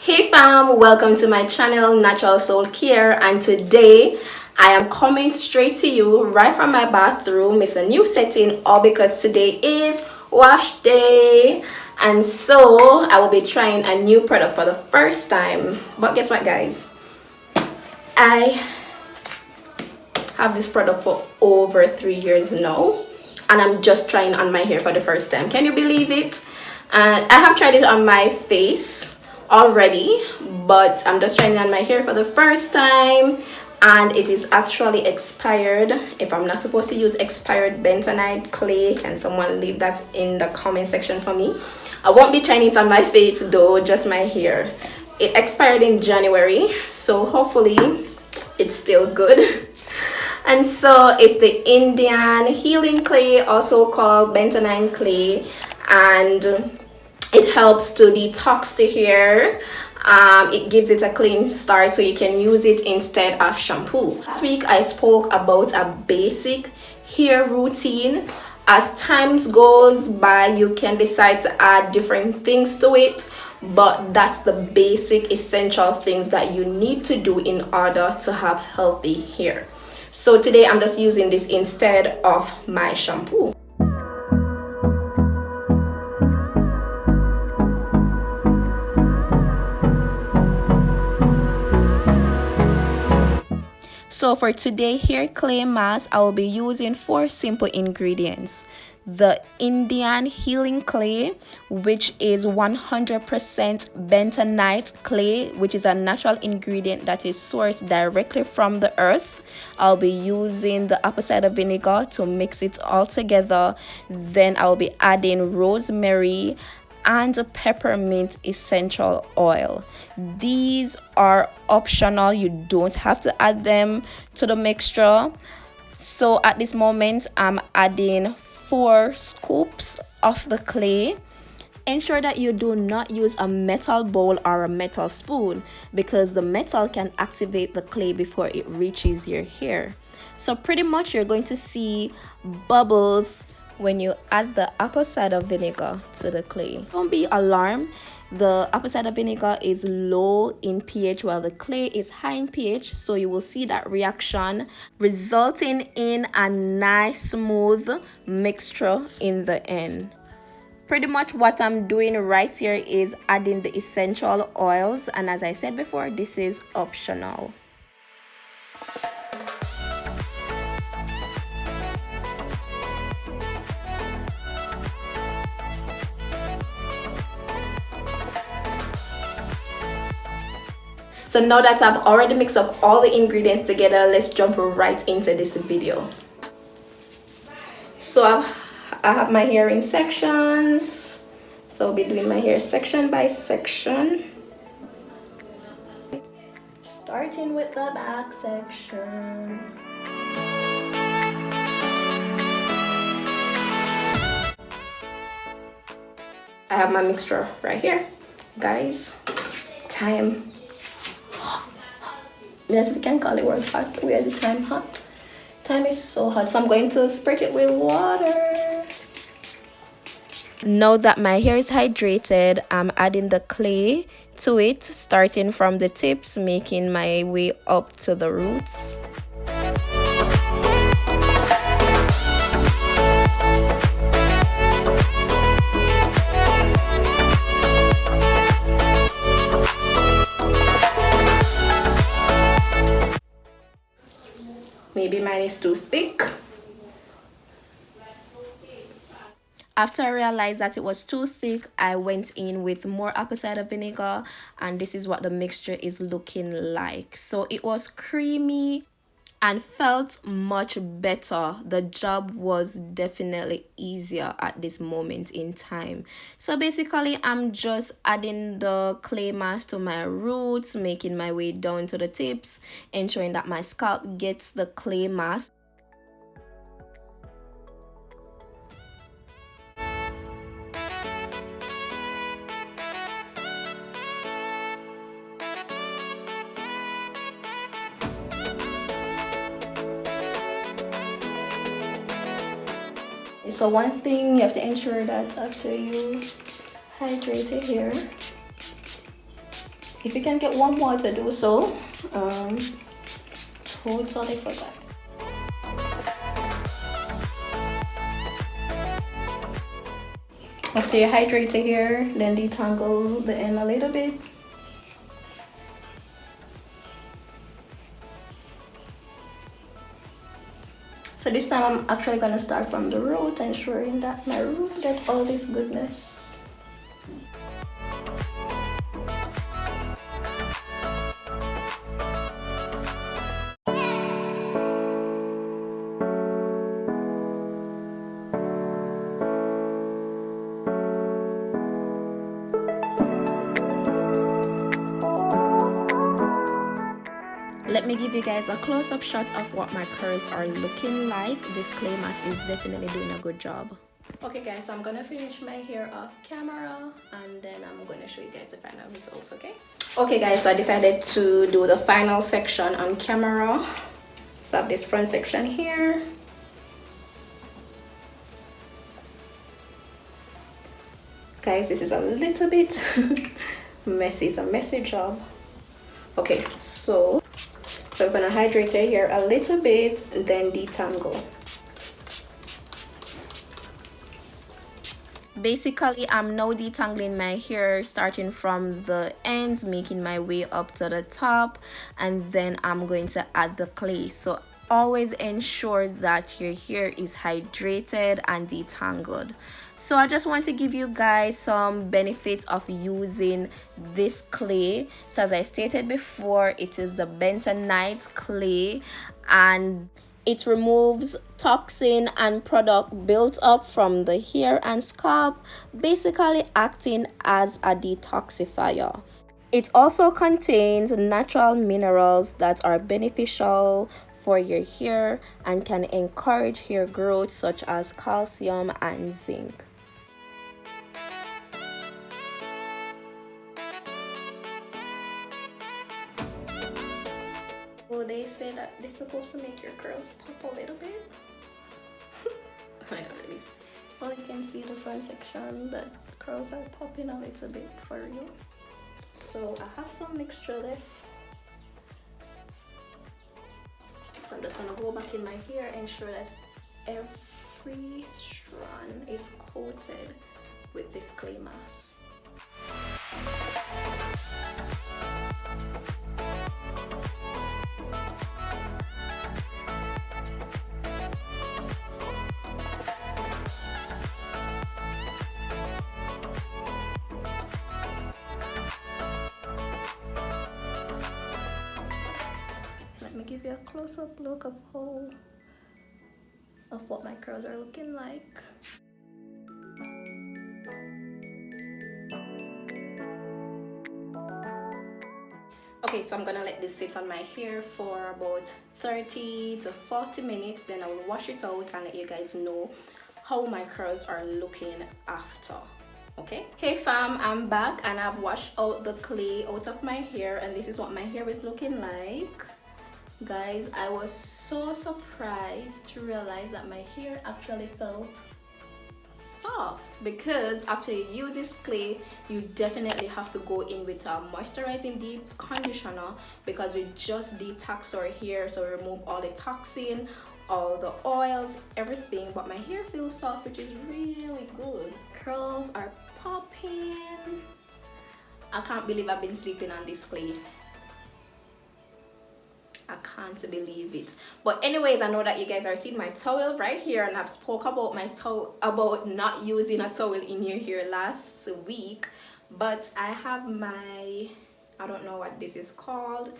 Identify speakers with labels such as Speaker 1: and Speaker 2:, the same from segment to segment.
Speaker 1: Hey fam, welcome to my channel Natural Soul Care, and today I am coming straight to you right from my bathroom. It's a new setting, all because today is wash day, and so I will be trying a new product for the first time. But guess what, guys, I have this product for over 3 years now, and I'm just trying on my hair for the first time. Can you believe it? And I have tried it on my face already, but I'm just trying it on my hair for the first time, and it is actually expired. If I'm not supposed to use expired bentonite clay, can someone leave that in the comment section for me? I won't be trying it on my face though, just my hair. It expired in January, so hopefully it's still good. And so it's the Indian healing clay, also called bentonite clay, and it helps to detox the hair. It gives it a clean start so you can use it instead of shampoo. Last week I spoke about a basic hair routine. As times goes by, you can decide to add different things to it, but that's the basic essential things that you need to do in order to have healthy hair. So today I'm just using this instead of my shampoo. So for today hair clay mask, I will be using 4 simple ingredients. The Indian healing clay, which is 100% bentonite clay, which is a natural ingredient that is sourced directly from the earth. I'll be using the apple cider vinegar to mix it all together. Then I'll be adding rosemary and peppermint essential oil. These are optional, you don't have to add them to the mixture. So at this moment I'm adding 4 scoops of the clay. Ensure that you do not use a metal bowl or a metal spoon, because the metal can activate the clay before it reaches your hair. So pretty much you're going to see bubbles when you add the apple cider vinegar to the clay. Don't be alarmed. The apple cider vinegar is low in pH while the clay is high in pH, so you will see that reaction resulting in a nice smooth mixture in the end. Pretty much what I'm doing right here is adding the essential oils, and as I said before, this is optional. So now that I've already mixed up all the ingredients together, let's jump right into this video. So I have my hair in sections, so I'll be doing my hair section by section. Starting with the back section. I have my mixture right here, guys. Time. Yes, we can call it work hot. We are the time hot. Time is so hot, so I'm going to spray it with water. Now that my hair is hydrated, I'm adding the clay to it, starting from the tips, making my way up to the roots. Maybe mine is too thick. After I realized that it was too thick, I went in with more apple cider vinegar, and this is what the mixture is looking like. So it was creamy and felt much better. The job was definitely easier at this moment in time. So basically I'm just adding the clay mask to my roots, making my way down to the tips, ensuring that my scalp gets the clay mask. So one thing, you have to ensure that after you hydrate your hair, If you can get one more to do so, totally forgot. After you hydrate your hair, then detangle the end a little bit. So this time I'm actually gonna start from the root, ensuring that my root gets all this goodness. Let me give you guys a close-up shot of what my curls are looking like. This clay mask is definitely doing a good job. Okay guys, so I'm gonna finish my hair off camera and then I'm gonna show you guys the final results, okay? Okay guys, so I decided to do the final section on camera. So I have this front section here. Guys, this is a little bit messy. It's a messy job. Okay, so we're gonna hydrate your hair a little bit and then detangle. Basically, I'm now detangling my hair starting from the ends, making my way up to the top, and then I'm going to add the clay. So always ensure that your hair is hydrated and detangled. So I just want to give you guys some benefits of using this clay. So as I stated before, it is the bentonite clay, and it removes toxin and product built up from the hair and scalp, basically acting as a detoxifier. It also contains natural minerals that are beneficial for your hair and can encourage hair growth, such as calcium and zinc. Well, they say that they're supposed to make your curls pop a little bit. I know it is. Well, you can see the front section that the curls are popping a little bit for you. So I have some mixture left. So I'm just gonna go back in my hair and ensure that every strand is coated with this clay mask. Let me give you a close-up look of what my curls are looking like. Okay, so I'm gonna let this sit on my hair for about 30 to 40 minutes, then I will wash it out and let you guys know how my curls are looking after. Okay, hey fam, I'm back and I've washed out the clay out of my hair, and this is what my hair is looking like. Guys, I was so surprised to realize that my hair actually felt soft, because after you use this clay, you definitely have to go in with a moisturizing deep conditioner, because we just detox our hair, so we remove all the toxin, all the oils, everything. But my hair feels soft, which is really good. Curls are popping. I can't believe I've been sleeping on this clay. I can't believe it. But anyways, I know that you guys are seeing my towel right here, and I've spoke about my about not using a towel in your hair last week. But I have my, I don't know what this is called,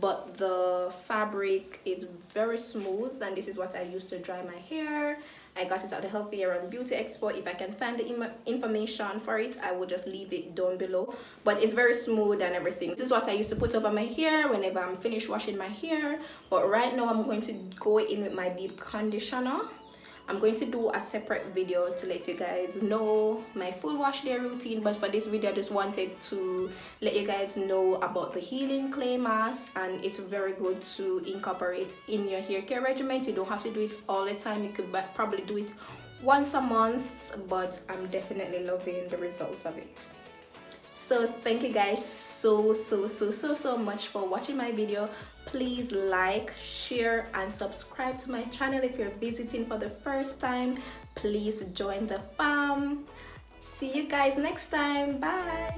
Speaker 1: but the fabric is very smooth, and this is what I use to dry my hair. I got it at the Healthy Hair and Beauty Expo. If I can find the information for it, I will just leave it down below. But it's very smooth and everything. This is what I used to put over my hair whenever I'm finished washing my hair. But right now I'm going to go in with my deep conditioner. I'm going to do a separate video to let you guys know my full wash day routine, but for this video I just wanted to let you guys know about the healing clay mask, and it's very good to incorporate in your hair care regimen. You don't have to do it all the time. You could probably do it once a month, but I'm definitely loving the results of it. So thank you guys so much for watching my video. Please like, share and subscribe to my channel. If you're visiting for the first time, please join the fam. See you guys next time. Bye.